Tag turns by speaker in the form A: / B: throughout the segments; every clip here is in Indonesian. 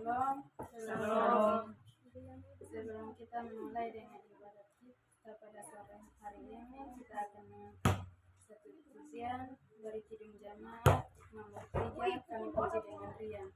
A: Shalom.
B: Shalom.
A: Sebelum kita memulai dengan ibadat kita pada sore hari ini, kita akan mengangkat satu pujian dari Kidung Jamaat nomor 3, kami puji dengan riang.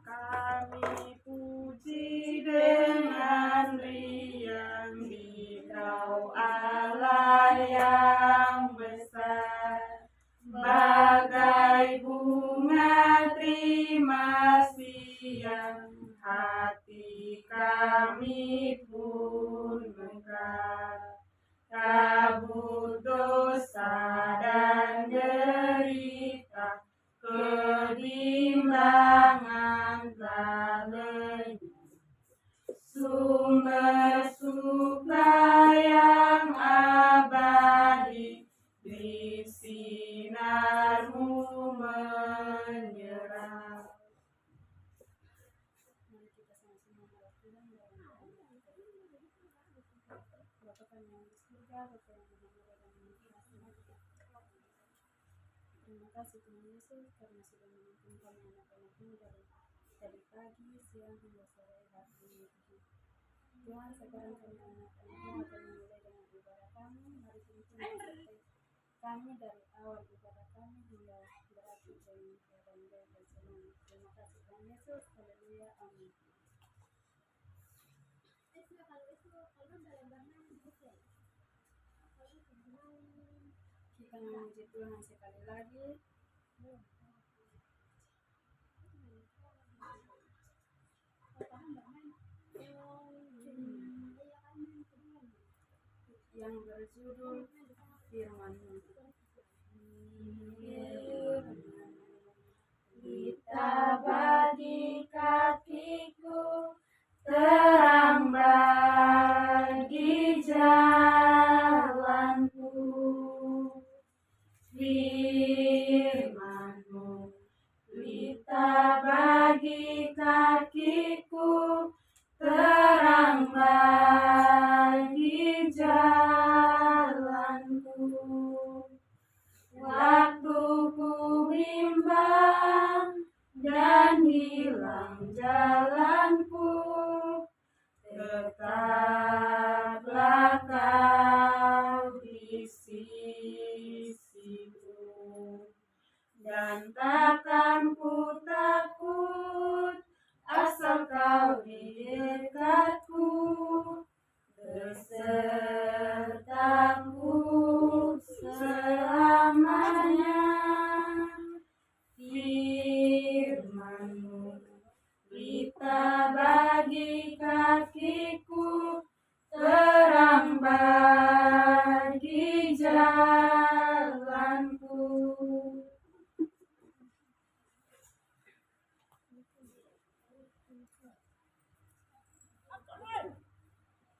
B: Kami puji dengan riang Dikau Allah yang besar, bagai bunga terima siang, hati kami pun mekar. Kabut dosa dan derita, kebimbangan telah lenyap. Sumber suka yang abadi, di sinarmu menyerap.
A: Mari kita sama-sama berdoa dalam nama Bapa kami yang di surga, Bapa yang bermula dan menjadi. Terima kasih Tuhan Yesus karena sudah mengampuni kami anak-anak ini dari pagi, siang hingga sore hari ini. Tuhan, sekarang kami anak-anak ini akan memulai dengan ibadah kami. Mari tuntun sertai kami dari awal ibadah kami hingga berakhir dengan keadaan baik dan selamat. Terima kasih Tuhan Yesus. Haleluya. Amin. Kita memuji Tuhan sekali lagi. Yang berjudul Firman-Mu.
B: Kita bagi kakiku, terang bagi jalanku. Firman-Mu, kita bagi kakiku, terang bagi jalanku. Waktu ku bimbang dan hilang jalanku, tetaplah Kau di sisiku. Dan takkan ku takut, asal Kau di dekatku, besertaku selamanya. Firman-Mu, berita bagi kakiku, terang bagi jalanku.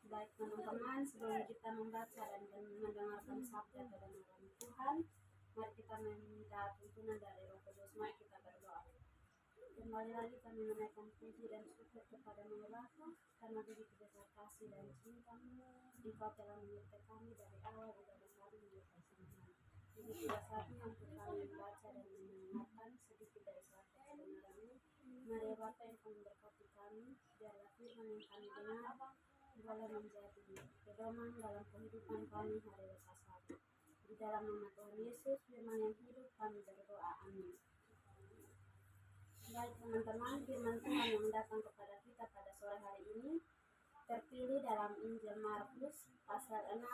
A: Baik teman-teman, sebelum kita membaca dan mendengarkan sabda kebenaran Tuhan, mari kita meminta tuntunan dari Roh Kudus. Mari kita berdoa. Kembali lagi kami menaikkan puji dan syukur kepada-Mu ya Bapa, karena begitu besar kasih dan cinta-Mu. Engkau telah menyertai kami dari awal ibadah hari hingga persembahan. Ini sudah saatnya untuk kami membaca dan mendengarkan sedikit dari sabda kebenaran-Mu. Mari ya Bapa, Engkau memberkati kami, biarlah firman yang kami dengar boleh menjadi pedoman dalam kehidupan kami hari lepas hari. Di dalam nama Tuhan Yesus, firman yang hidup, kami berdoa. Amin. Baik teman-teman, firman Tuhan yang datang kepada kita pada sore hari ini terpilih dalam Injil Markus pasal 6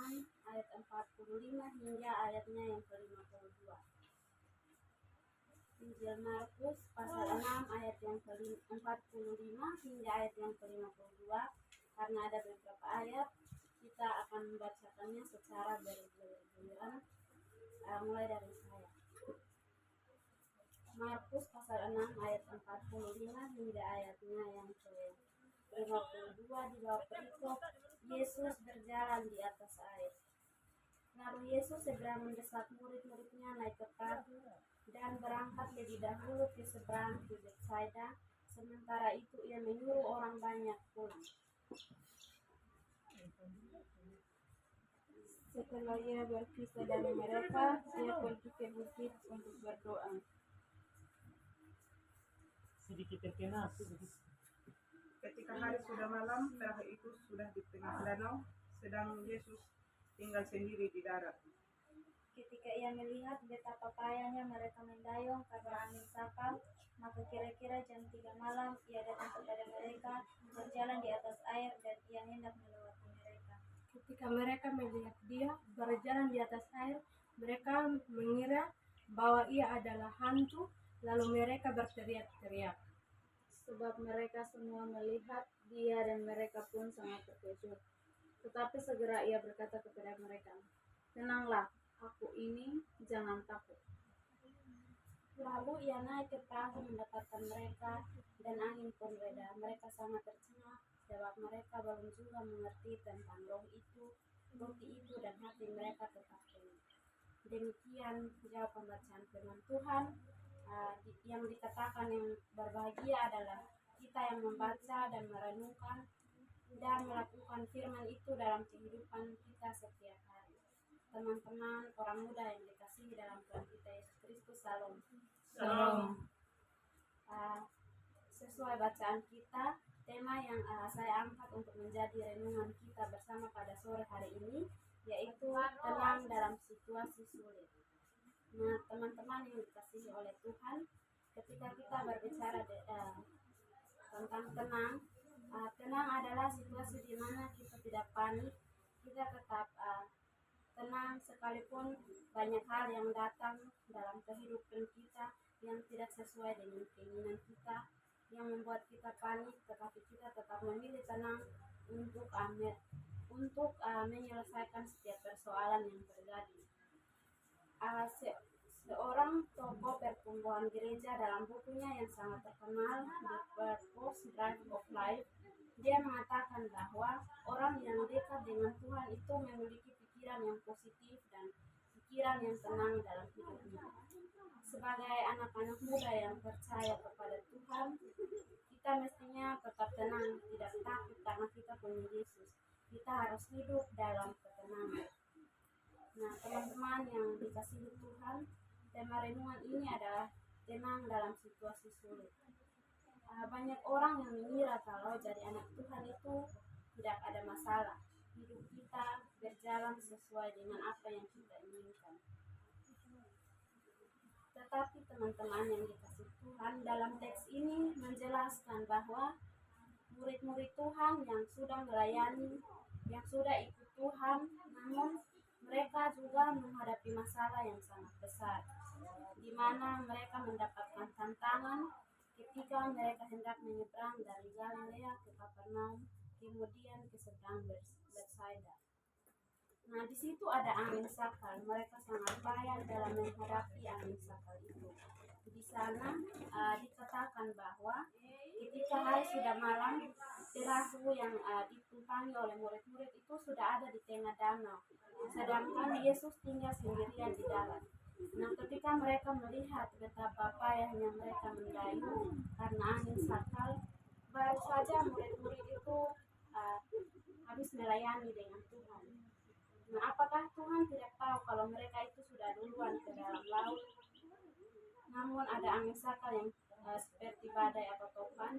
A: ayat 45 hingga ayatnya yang ke-52. Injil Markus pasal 6 ayat yang ke-45 hingga ayat yang ke-52. Karena ada beberapa ayat, kita akan membacakannya secara bergiliran, mulai dari saya. Markus pasal 6 ayat 45 hingga ayatnya yang ke-52 di bawah perikop Yesus berjalan di atas air. Lalu Yesus segera mendesak murid-muridnya naik ke perahu dan berangkat lebih dahulu ke seberang ke Betsaida. Sementara itu ia menyuruh orang banyak pulang. Setelah ia berpisah dari mereka, ia pergi ke bukit untuk berdoa.
B: Ketika hari sudah malam, perahu itu sudah di tengah danau, sedang Yesus tinggal sendiri di darat.
C: Ketika ia melihat betapa payahnya mereka mendayung karena angin sakal, maka kira-kira jam 3 malam ia datang kepada mereka, berjalan di atas air, dan ia hendak melewati mereka.
A: Ketika mereka melihat dia berjalan di atas air, mereka mengira bahwa ia adalah hantu, lalu mereka berteriak-teriak.
D: Sebab mereka semua melihat dia dan mereka pun sangat terkejut. Tetapi segera ia berkata kepada mereka, "Tenanglah, aku ini, jangan takut."
A: Lalu ia naik ke perahu mendapatkan mereka, dan angin pun reda. Mereka sangat tercengang, sebab mereka belum juga mengerti tentang roti itu dan hati mereka tetap penuh. Demikian jawab pembacaan firman Tuhan. Yang dikatakan yang berbahagia adalah kita yang membaca dan merenungkan dan melakukan firman itu dalam kehidupan kita setiap hari. Teman-teman, orang muda yang dikasihi dalam Tuhan kita Yesus Kristus, Salam.
B: Salam.
A: Sesuai bacaan kita, tema yang saya angkat untuk menjadi renungan kita bersama pada sore hari ini yaitu tenang dalam situasi sulit. Nah, teman-teman yang dikasihi oleh Tuhan, ketika kita berbicara tentang tenang, tenang adalah situasi di mana kita tidak panik, kita tetap tenang sekalipun banyak hal yang datang dalam kehidupan kita yang tidak sesuai dengan keinginan kita, yang membuat kita panik, tetapi kita tetap memilih tenang untuk menyelesaikan setiap persoalan yang terjadi. Seorang tokoh pertumbuhan gereja dalam bukunya yang sangat terkenal, The Purpose Drive of Life, dia mengatakan bahwa orang yang dekat dengan Tuhan itu memiliki pikiran yang positif dan pikiran yang tenang dalam hidupnya. Sebagai anak-anak muda yang percaya kepada Tuhan, kita mestinya tetap tenang, tidak takut karena kita punya Yesus. Kita harus hidup dalam ketenangan. Nah, teman-teman yang dikasihi Tuhan, tema renungan ini adalah tenang dalam situasi sulit. Banyak orang yang mengira kalau jadi anak Tuhan itu tidak ada masalah. Hidup kita berjalan sesuai dengan apa yang kita inginkan. Tetapi teman-teman yang dikasihi Tuhan, dalam teks ini menjelaskan bahwa murid-murid Tuhan yang sudah melayani, yang sudah ikut Tuhan, namun mereka juga menghadapi masalah yang sangat besar, di mana mereka mendapatkan tantangan ketika mereka hendak menyeberang dari Galilea ke Kapernaum, kemudian ke seberang Betsaida. Nah, di situ ada angin sakal. Mereka sangat payah dalam menghadapi angin sakal itu. Di sana dikatakan bahwa ketika hari sudah malam, perahu yang ditumpangi oleh murid-murid itu sudah ada di tengah danau, sedangkan Yesus tinggal sendirian di darat. Nah, ketika mereka melihat betapa payahnya mereka mendayung karena angin sakal, baru saja murid-murid itu habis melayani dengan Tuhan. Nah, apakah Tuhan tidak tahu kalau mereka itu sudah duluan ke dalam laut? Namun ada angin sakal yang seperti badai atau topan.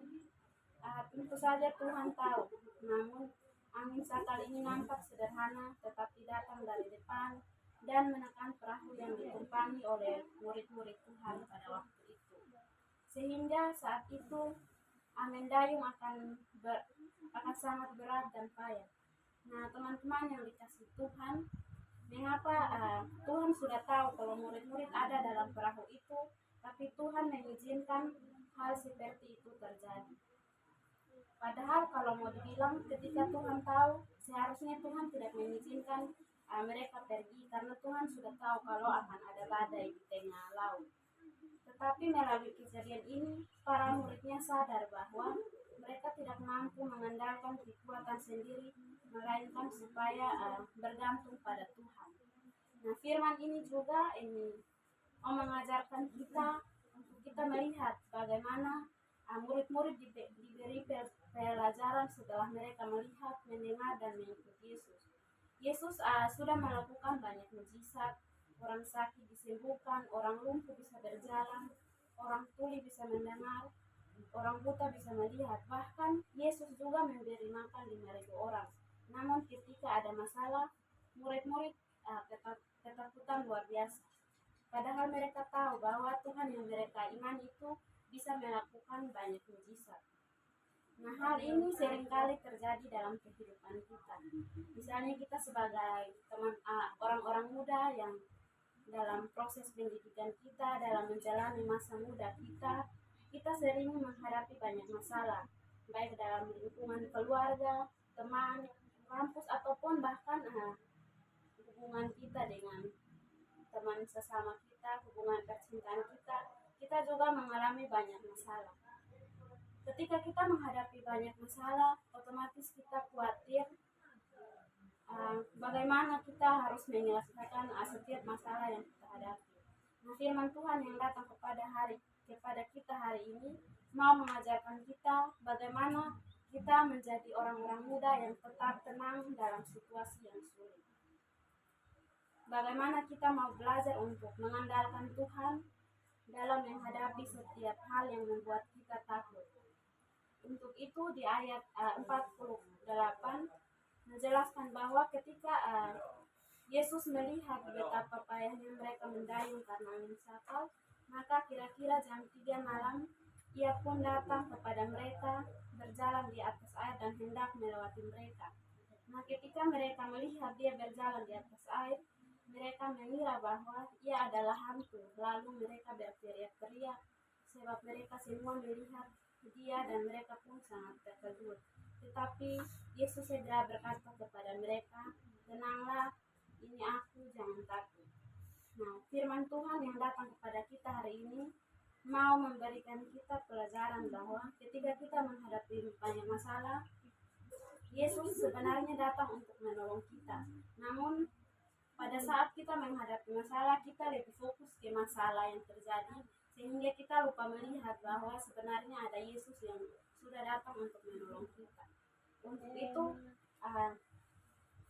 A: Tentu saja Tuhan tahu. Namun angin sakal ini nampak sederhana, tetapi datang dari depan dan menekan perahu yang ditumpangi oleh murid-murid Tuhan pada waktu itu. Sehingga saat itu mendayung akan sangat berat dan payah. Nah, teman-teman yang dikasihi Tuhan, mengapa Tuhan sudah tahu kalau murid-murid ada dalam perahu itu, tapi Tuhan mengizinkan hal seperti itu terjadi? Padahal kalau mau dibilang, ketika Tuhan tahu, seharusnya Tuhan tidak mengizinkan mereka pergi, karena Tuhan sudah tahu kalau akan ada badai di tengah laut. Tetapi melalui kejadian ini, para muridnya sadar bahwa mereka tidak mampu mengandalkan kekuatan sendiri, melainkan supaya bergantung pada Tuhan. Nah, firman ini juga mengajarkan kita untuk kita melihat bagaimana murid-murid diberi pelajaran setelah mereka melihat, mendengar, dan mengikut Yesus. Yesus sudah melakukan banyak mukjizat, orang sakit disembuhkan, orang lumpuh bisa berjalan, orang tuli bisa mendengar, orang buta bisa melihat. Bahkan Yesus juga memberi makan 5.000 orang. Namun ketika ada masalah, murid-murid ketakutan luar biasa. Padahal mereka tahu bahwa Tuhan yang mereka iman itu bisa melakukan banyak mujizat. Nah, hal ini seringkali terjadi dalam kehidupan kita. Misalnya kita sebagai orang-orang muda yang dalam proses pendidikan kita, dalam menjalani masa muda kita, kita sering menghadapi banyak masalah, baik dalam lingkungan keluarga, teman, kampus, ataupun bahkan hubungan kita dengan teman sesama kita, hubungan percintaan kita, kita juga mengalami banyak masalah. Ketika kita menghadapi banyak masalah, otomatis kita khawatir bagaimana kita harus menyelesaikan setiap masalah yang kita hadapi. Nah, firman Tuhan yang datang kepada kita hari ini mau mengajarkan kita bagaimana kita menjadi orang-orang muda yang tetap tenang dalam situasi yang sulit. Bagaimana kita mau belajar untuk mengandalkan Tuhan dalam menghadapi setiap hal yang membuat kita takut. Untuk itu di ayat 48 menjelaskan bahwa ketika Yesus melihat betapa payahnya mereka mendayung karena angin sakal, maka kira-kira jam 3 malam ia pun datang kepada mereka, berjalan di atas air dan hendak melewati mereka. Nah, ketika mereka melihat dia berjalan di atas air, mereka mengira bahwa ia adalah hantu. Lalu mereka berteriak-teriak sebab mereka semua melihat dia dan mereka pun sangat terkejut. Tetapi Yesus segera berkata kepada mereka, "Tenanglah, ini aku, jangan takut." Nah, firman Tuhan yang datang kepada kita hari ini mau memberikan kita pelajaran bahwa ketika kita menghadapi banyak masalah, Yesus sebenarnya datang untuk menolong kita. Namun pada saat kita menghadapi masalah, kita lebih fokus ke masalah yang terjadi, sehingga kita lupa melihat bahwa sebenarnya ada Yesus yang sudah datang untuk menolong kita. Untuk itu,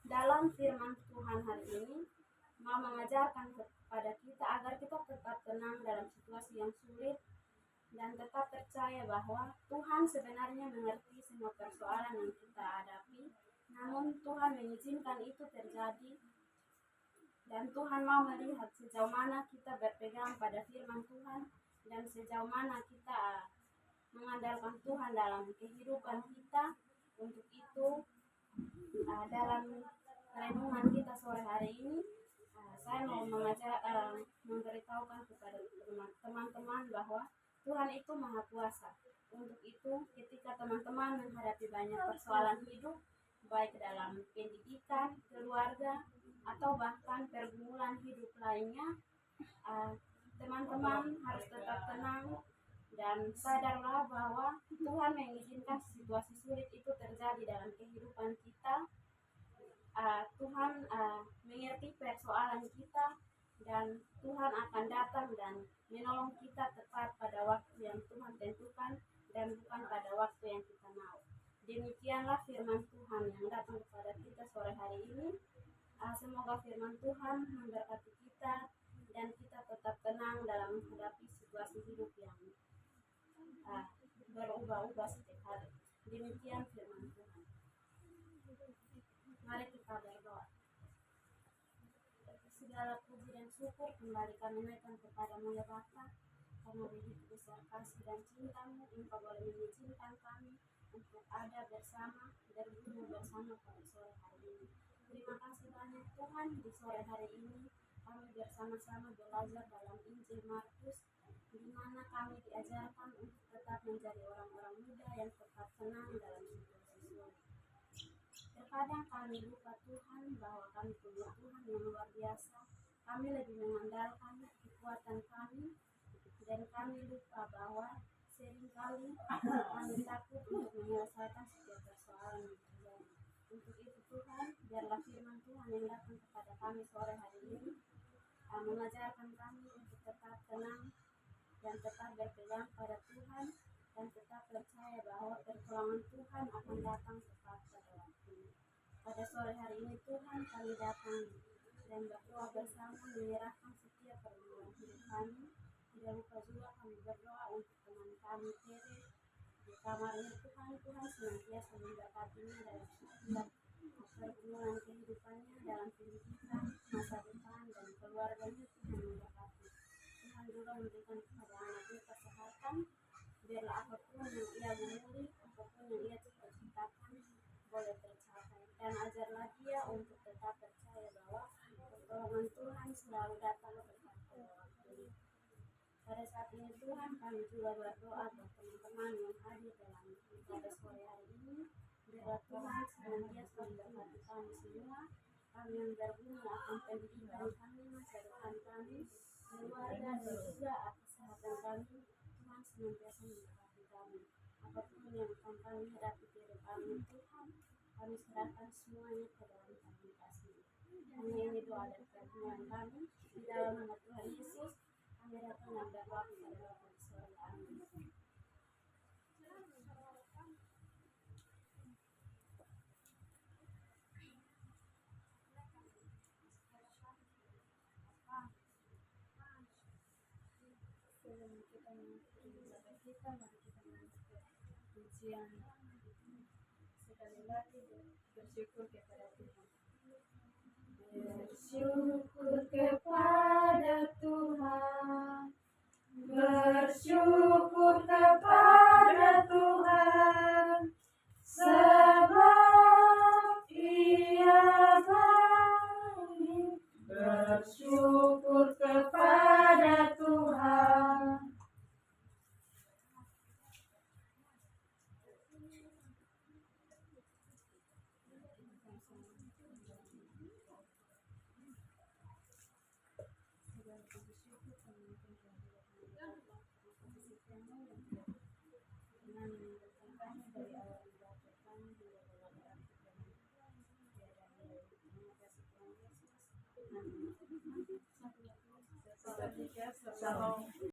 A: dalam firman Tuhan hari ini mau mengajarkan kepada kita agar kita tetap tenang dalam situasi yang sulit dan tetap percaya bahwa Tuhan sebenarnya mengerti semua persoalan yang kita hadapi. Namun Tuhan mengizinkan itu terjadi, dan Tuhan mau melihat sejauh mana kita berpegang pada firman Tuhan dan sejauh mana kita mengandalkan Tuhan dalam kehidupan kita. Untuk itu, dalam renungan kita sore hari ini, saya mau memberitahukan kepada teman-teman bahwa Tuhan itu Maha Kuasa. Untuk itu, ketika teman-teman menghadapi banyak persoalan hidup, baik dalam pendidikan, keluarga, atau bahkan pergumulan hidup lainnya, teman-teman harus tetap tenang dan sadarlah bahwa Tuhan mengizinkan situasi sulit itu terjadi dalam kehidupan kita. Tuhan mengerti persoalan kita dan Tuhan akan datang dan menolong kita tepat pada waktu yang Tuhan tentukan dan bukan pada waktu yang kita mau. Demikianlah firman Tuhan yang datang kepada kita sore hari ini. Semoga firman Tuhan memberkati kita dan kita tetap tenang dalam menghadapi situasi hidup yang berubah-ubah setiap hari. Demikian firman Tuhan. Mari kita berdoa. Segala puji dan syukur kembali kami naikkan kepadamu ya Bapa, karena begitu besar kasih dan cintamu, Engkau boleh mengizinkan kami untuk ada bersama, bergumul bersama pada sore hari ini. Terima kasih banyak Tuhan, di sore hari ini kami bersama-sama belajar dalam Injil Markus, di mana kami diajarkan untuk tetap menjadi orang-orang muda yang tetap tenang dalam situasi sulit. Terkadang kami lupa Tuhan bahwa kami punya Tuhan yang luar biasa. Kami lebih mengandalkan kekuatan kami dan kami lupa bahwa seringkali kami takut untuk menyelesaikan setiap persoalan yang terjadi. Untuk itu Tuhan, biarlah firman Tuhan yang datang kepada kami sore hari ini mengajarkan kami untuk tetap tenang dan tetap berpegang pada Tuhan dan tetap percaya bahwa pertolongan Tuhan akan datang tepat pada waktunya. Pada sore hari ini Tuhan, kami datang dan berdoa bersama menyerahkan setiap pergumulan hidup kami. Tidak lupa juga kami berdoa untuk teman kami Tere kamarnya Tuhan, Tuhan senantiasa memberkatinya dalam setiap pergumulan kehidupannya, dalam pendidikan, masa depan, dan keluarganya. Tuhan memberkati. Tuhan juga memberikan kepada anaknya kesehatan, biarlah apapun yang ia memilih, apapun yang ia cita-citakan boleh tercapai, dan ajarlah dia untuk tetap percaya bahwa pertolongan Tuhan selalu datang tepat pada waktunya. Pada saat ini Tuhan, kami juga berdoa buat teman-teman yang hadir dalam ibadah sore hari ini. Biarlah Tuhan senantiasa memberkati kami semua, kami yang berguna akan pendidikan kami, masa depan kami, keluarga, dan juga kesehatan kami. Tuhan senantiasa memberkati kami. Apapun yang akan kami hadapi di depan Tuhan, kami serahkan semuanya ke dalam tangan kasih. Hanya ini doa dan permohonan kami di dalam nama Tuhan Yesus. Kami datang dan berdoa kepada Bapa di surga. Amin. Sebelum kita mengakhiri ibadah kita, mari kita mengakhiri pujian sekali lagi bersyukur kepada Tuhan. Bersyukur kepada Tuhan, bersyukur kepada Tuhan, sebab Ia baik. Bersyukur kepada Tuhan. Shalom.